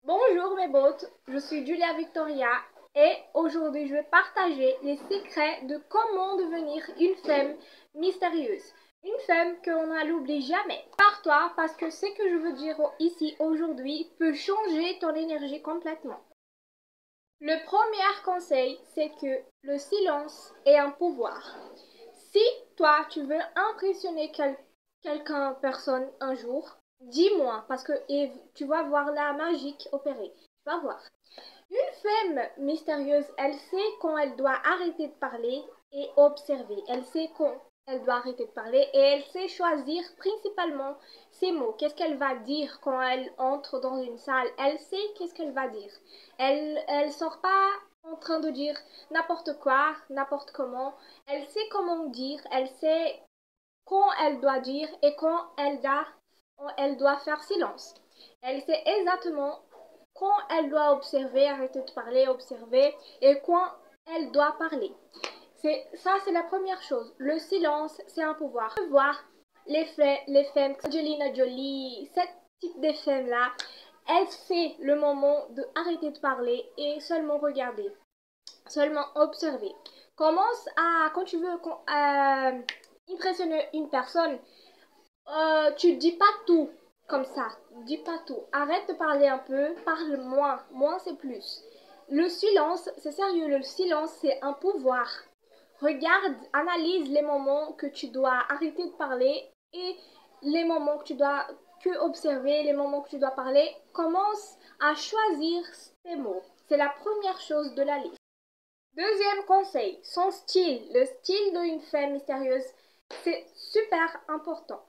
Bonjour mes bottes, je suis Julia Victoria et aujourd'hui je vais partager les secrets de comment devenir une femme mystérieuse. Une femme qu'on ne l'oublie jamais par toi parce que ce que je veux dire ici aujourd'hui peut changer ton énergie complètement. Le premier conseil, c'est que le silence est un pouvoir. Si toi tu veux impressionner personne un jour, dis-moi, parce que tu vas voir la magie opérer. Tu vas voir. Une femme mystérieuse, elle sait quand elle doit arrêter de parler et observer. Elle sait quand elle doit arrêter de parler et elle sait choisir principalement ses mots. Qu'est-ce qu'elle va dire quand elle entre dans une salle? Elle sait qu'est-ce qu'elle va dire. Elle sort pas en train de dire n'importe quoi, n'importe comment. Elle sait comment dire, elle sait quand elle doit dire et quand elle doit faire silence. Elle sait exactement quand elle doit observer, arrêter de parler, observer, et quand elle doit parler. C'est la première chose. Le silence, c'est un pouvoir. Tu peux voir les femmes, Angelina Jolie, ce type de femmes-là, elle sait le moment de arrêter de parler et seulement regarder, seulement observer. Quand tu veux impressionner une personne, tu dis pas tout comme ça. Dis pas tout. Arrête de parler un peu, parle moins. Moins c'est plus. Le silence, c'est sérieux, le silence c'est un pouvoir. Regarde, analyse les moments que tu dois arrêter de parler et les moments que tu dois que observer, les moments que tu dois parler. Commence à choisir tes mots. C'est la première chose de la liste. Deuxième conseil, son style. Le style d'une femme mystérieuse, c'est super important.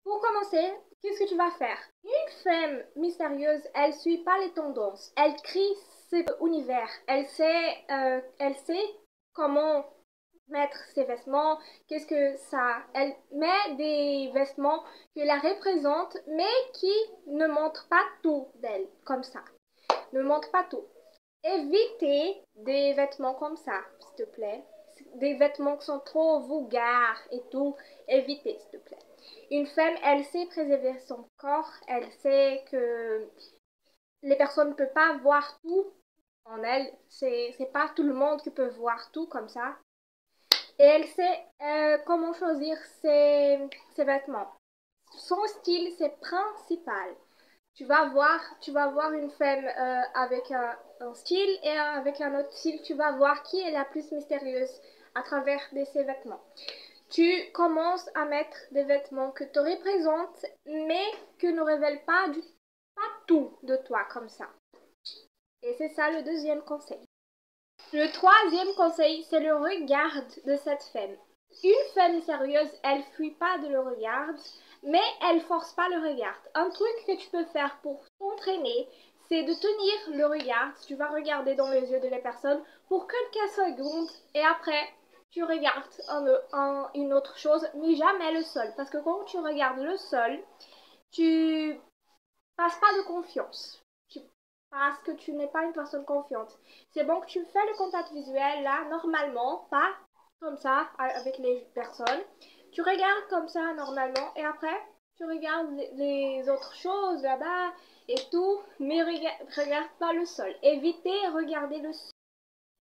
Pour commencer, qu'est-ce que tu vas faire? Une femme mystérieuse, elle suit pas les tendances. Elle crée ses univers. Elle sait comment mettre ses vêtements. Qu'est-ce que ça? Elle met des vêtements qui la représentent, mais qui ne montrent pas tout d'elle, comme ça. Ne montre pas tout. Évitez des vêtements comme ça, s'il te plaît. Des vêtements qui sont trop vulgaires et tout. Évitez, s'il te plaît. Une femme, elle sait préserver son corps. Elle sait que les personnes ne peuvent pas voir tout en elle. C'est pas tout le monde qui peut voir tout comme ça. Et elle sait comment choisir ses vêtements. Son style, c'est principal. Tu vas voir une femme avec un style et avec un autre style. Tu vas voir qui est la plus mystérieuse à travers ses vêtements. Tu commences à mettre des vêtements que te représentent, mais que ne révèlent pas tout de toi comme ça. Et c'est ça le deuxième conseil. Le troisième conseil, c'est le regard de cette femme. Une femme sérieuse, elle fuit pas de le regard, mais elle force pas le regard. Un truc que tu peux faire pour t'entraîner, c'est de tenir le regard. Tu vas regarder dans les yeux de la personne pour quelques secondes et après, tu regardes une autre chose, mais jamais le sol. Parce que quand tu regardes le sol, tu passes pas de confiance. Parce que tu n'es pas une personne confiante. C'est bon que tu fais le contact visuel là, normalement, pas comme ça avec les personnes. Tu regardes comme ça normalement et après, tu regardes les autres choses là-bas et tout, mais regarde pas le sol. Évitez de regarder le sol.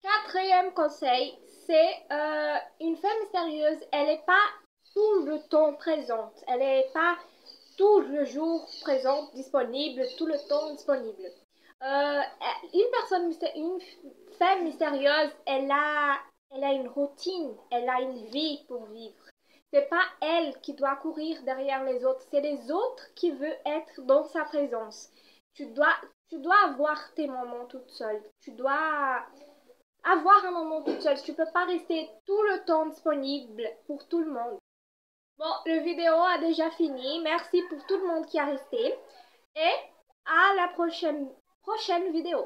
Quatrième conseil, c'est une femme mystérieuse, elle n'est pas tout le temps présente. Elle n'est pas tout le jour présente, disponible, tout le temps disponible. Euh, une femme mystérieuse, elle a une routine, elle a une vie pour vivre. C'est pas elle qui doit courir derrière les autres, c'est les autres qui veulent être dans sa présence. Tu dois avoir tes moments toute seule. Tu dois avoir un moment toute seule. Tu peux pas rester tout le temps disponible pour tout le monde. Bon, le vidéo a déjà fini. Merci pour tout le monde qui a resté. Et à la prochaine vidéo.